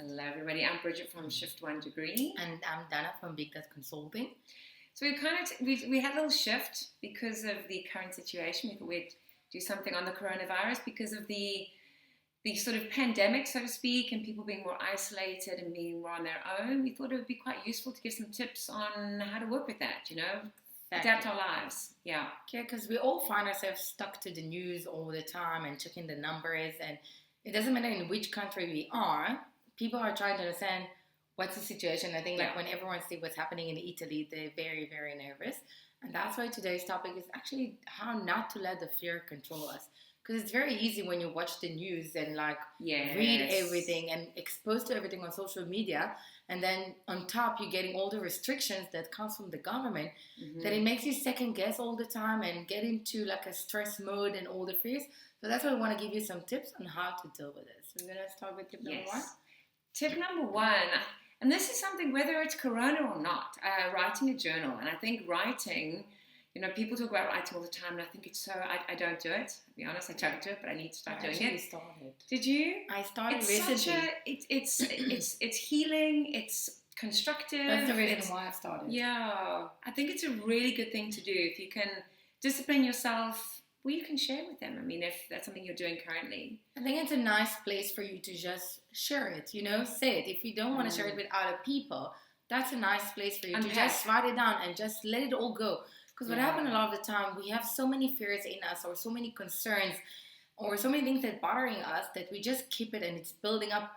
Hello, everybody. I'm Bridget from Shift One Degree, And I'm Dana from Big.Consulting. So we had a little shift because of the current situation. We thought we'd do something on the coronavirus because of the sort of pandemic, so to speak, and people being more isolated and being more on their own. We thought it would be quite useful to give some tips on how to work with that. Adapt our lives. Yeah, because we all find ourselves stuck to the news all the time and checking the numbers, and it doesn't matter in which country we are. People are trying to understand what's the situation. I think when everyone sees what's happening in Italy, they're very, very nervous. And that's why today's topic is actually how not to let the fear control us. Because it's very easy when you watch the news and read everything and exposed to everything on social media. And then on top, you're getting all the restrictions that comes from the government, that it makes you second guess all the time and get into a stress mode and all the fears. So that's why I want to give you some tips on how to deal with it. So we're going to start with tip number one. Tip number one, and this is something, whether it's corona or not, writing a journal. And I think writing, people talk about writing all the time, and I think it's so, I don't do it. To be honest, I don't do it, but I need to start doing it. Started. Did you? I started recently. It's healing, it's constructive. That's the reason why I started. Yeah, I think it's a really good thing to do. If you can discipline yourself, you can share with them. I mean, if that's something you're doing currently. I think it's a nice place for you to just share it, say it. If you don't want to share it with other people, that's a nice place for you to just write it down and just let it all go. Because what happens a lot of the time, we have so many fears in us or so many concerns or so many things that bothering us that we just keep it and it's building up,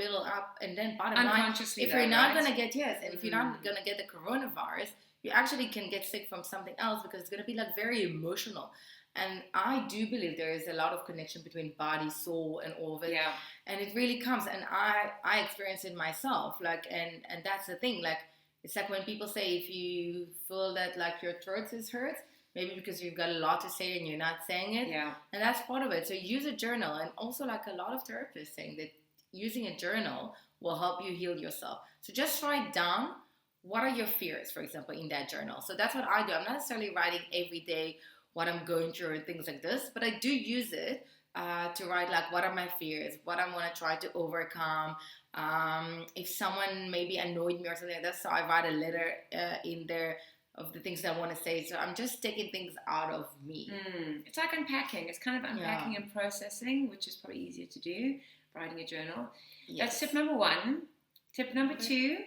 and then bottom line, if you're not going to get, if you're not going to get the coronavirus, you actually can get sick from something else because it's going to be very emotional. And I do believe there is a lot of connection between body, soul, and all of it. Yeah. And it really comes. And I experience it myself. And that's the thing. It's when people say if you feel that your throat is hurt, maybe because you've got a lot to say and you're not saying it. Yeah. And that's part of it. So use a journal. And also a lot of therapists saying that using a journal will help you heal yourself. So just write down what are your fears, for example, in that journal. So that's what I do. I'm not necessarily writing every day what I'm going through and things like this, but I do use it to write what are my fears, what I want to try to overcome, if someone maybe annoyed me or something like that, so I write a letter in there of the things that I want to say. So I'm just taking things out of me. It's like unpacking. It's kind of unpacking and processing, which is probably easier to do, writing a journal. That's tip number one. Tip number two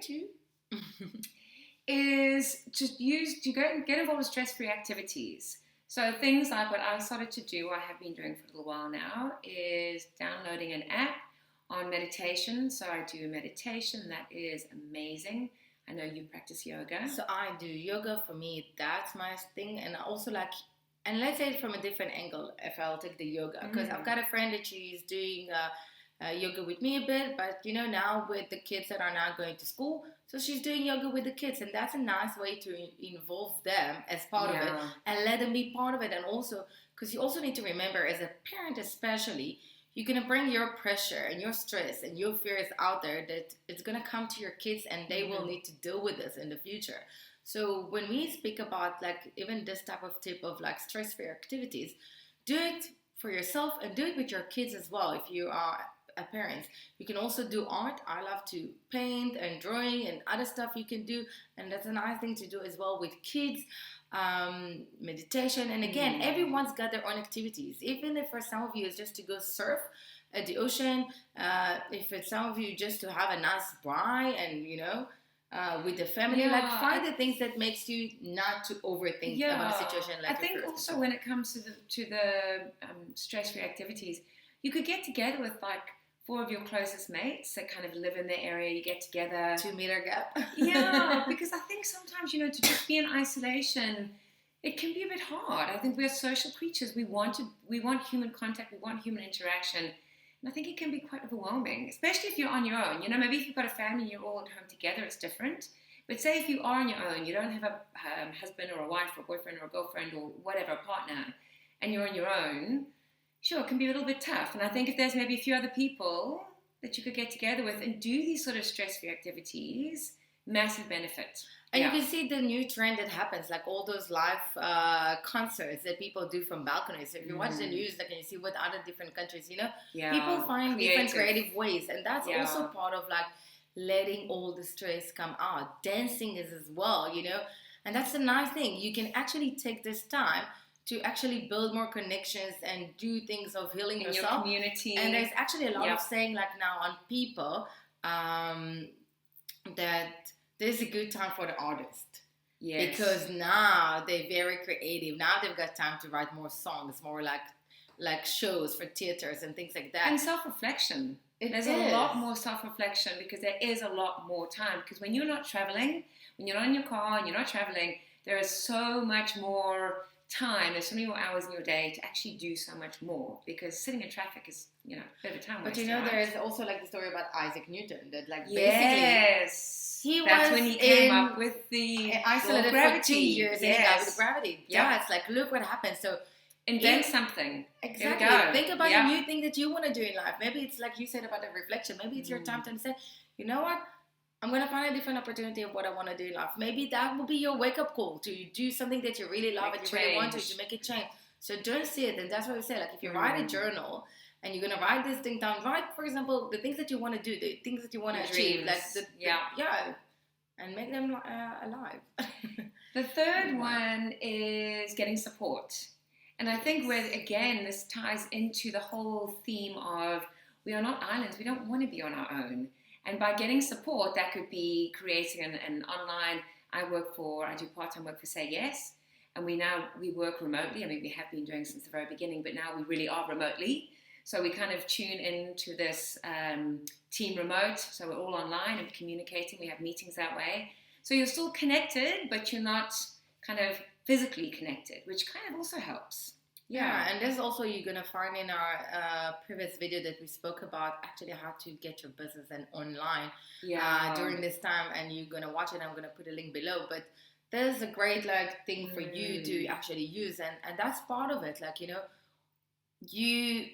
is to go and get involved with stress-free activities. So things like what I started to do, I have been doing for a little while now, is downloading an app on meditation. So I do meditation. That is amazing. I know you practice yoga. So I do yoga. For me, that's my thing. And also and let's say it from a different angle, if I'll take the yoga. Because I've got a friend that she's doing yoga with me a bit. But, now with the kids that are now going to school, so she's doing yoga with the kids, and that's a nice way to involve them as part of it and let them be part of it. And also, because you also need to remember, as a parent especially, you're going to bring your pressure and your stress and your fears out there that it's going to come to your kids and they will need to deal with this in the future. So when we speak about even this type of tip of stress-free activities, do it for yourself and do it with your kids as well if you are a parent. You can also do art. I love to paint and drawing and other stuff you can do, and that's a nice thing to do as well with kids. Meditation, and again, everyone's got their own activities. Even if for some of you it's just to go surf at the ocean, if it's some of you just to have a nice braai and with the family, find the things that makes you not to overthink about a situation. I think also when it comes to the stress-free activities, you could get together with 4 of your closest mates that kind of live in the area. You get together. 2 meter gap. Because I think sometimes, to just be in isolation, it can be a bit hard. I think we're social creatures. We want human contact. We want human interaction. And I think it can be quite overwhelming, especially if you're on your own. Maybe if you've got a family and you're all at home together, it's different. But say if you are on your own, you don't have a husband or a wife or a boyfriend or a girlfriend or whatever, a partner, and you're on your own, sure, it can be a little bit tough. And I think if there's maybe a few other people that you could get together with and do these sort of stress-free activities, massive benefit. And you can see the new trend that happens, all those live concerts that people do from balconies. So if you watch the news, and you see what other different countries, people find different creative ways. And that's also part of letting all the stress come out. Dancing is as well, and that's the nice thing. You can actually take this time to actually build more connections and do things of healing in yourself. Your community. And there's actually a lot of saying like now on people that this is a good time for the artist. Yes. Because now they're very creative. Now they've got time to write more songs, more like shows for theaters and things like that. And self-reflection. There's a lot more self-reflection because there is a lot more time. Because when you're not traveling, when you're not in your car and you're not traveling, there is so much more time. There's so many more hours in your day to actually do so much more. Because sitting in traffic is, a bit of a time waster. But there is also like the story about Isaac Newton that basically that's when he came up with the isolated for 2 years and he got with gravity. Yep. Yeah, it's like look what happened. So invent something. Exactly. Think about a new thing that you want to do in life. Maybe it's like you said about the reflection. Maybe it's your time to understand, you know what? I'm going to find a different opportunity of what I want to do in life. Maybe that will be your wake-up call to do something that you really love and you really want to make it change. So don't see it. And that's what we say. Like if you write a journal and you're going to write this thing down, write, for example, the things that you want to do, the things that you want to achieve. Like and make them alive. The third one is getting support. And I think again, this ties into the whole theme of we are not islands. We don't want to be on our own. And by getting support, that could be creating an online, I do part-time work for Say Yes. And we work remotely. I mean, we have been doing since the very beginning, but now we really are remotely. So we kind of tune into this team remote. So we're all online and communicating. We have meetings that way. So you're still connected, but you're not kind of physically connected, which kind of also helps. Yeah, and there's also you're going to find in our previous video that we spoke about actually how to get your business and online during this time, and you're going to watch it. I'm going to put a link below, but there's a great thing for you to actually use, and that's part of it. Like you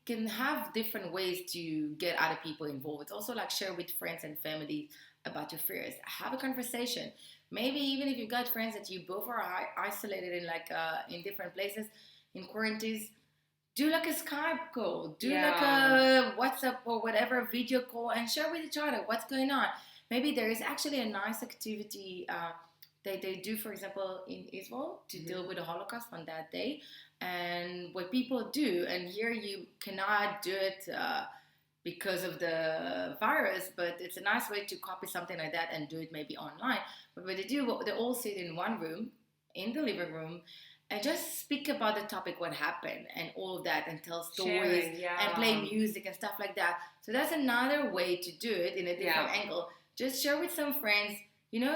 can have different ways to get other people involved. It's also like share with friends and family about your fears. Have a conversation. Maybe even if you've got friends that you both are isolated in different places, in quarantines, do like a Skype call, do like a WhatsApp or whatever video call and share with each other what's going on. Maybe there is actually a nice activity they do, for example, in Israel to deal with the Holocaust on that day. And what people do, and here you cannot do it because of the virus, but it's a nice way to copy something like that and do it maybe online. But what they all sit in one room, in the living room, and just speak about the topic, what happened, and all of that, and tell stories, and play music and stuff like that. So that's another way to do it in a different angle. Just share with some friends,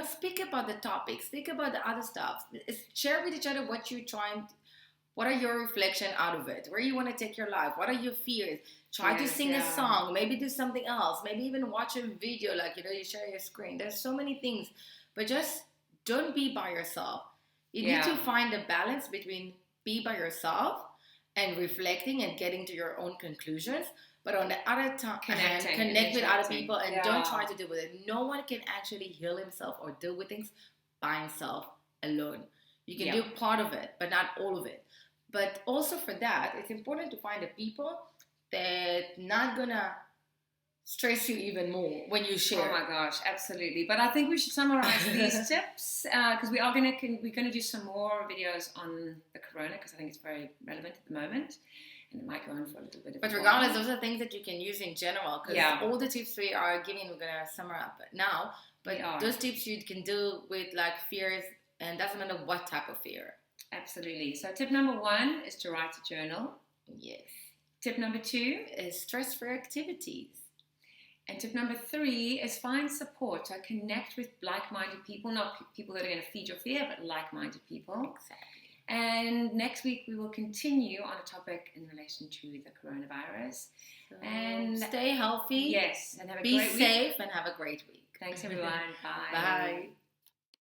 speak about the topic, speak about the other stuff. Share with each other what you're trying. What are your reflection out of it? Where you want to take your life? What are your fears? Try to sing a song. Maybe do something else. Maybe even watch a video you share your screen. There's so many things. But just don't be by yourself. You need to find a balance between be by yourself and reflecting and getting to your own conclusions. But on the other hand, connect with other people and don't try to deal with it. No one can actually heal himself or deal with things by himself alone. You can do part of it, but not all of it. But also for that, it's important to find the people that not gonna stress you even more when you share. Oh my gosh, absolutely. But I think we should summarize these tips because we're gonna do some more videos on the corona because I think it's very relevant at the moment. And it might go on for a little bit. But regardless, those are things that you can use in general because all the tips we are giving, we're gonna sum up now. But those tips you can deal with fears, and doesn't matter what type of fear. Absolutely. So tip number 1 is to write a journal. Yes. Tip number 2 is stress-free activities. And tip number 3 is find support. So connect with like-minded people, not people that are going to feed your fear, but like-minded people. Exactly. And next week we will continue on a topic in relation to the coronavirus. So and stay healthy. Yes. And have a great week. Be safe and have a great week. Thanks everyone. Bye. Bye.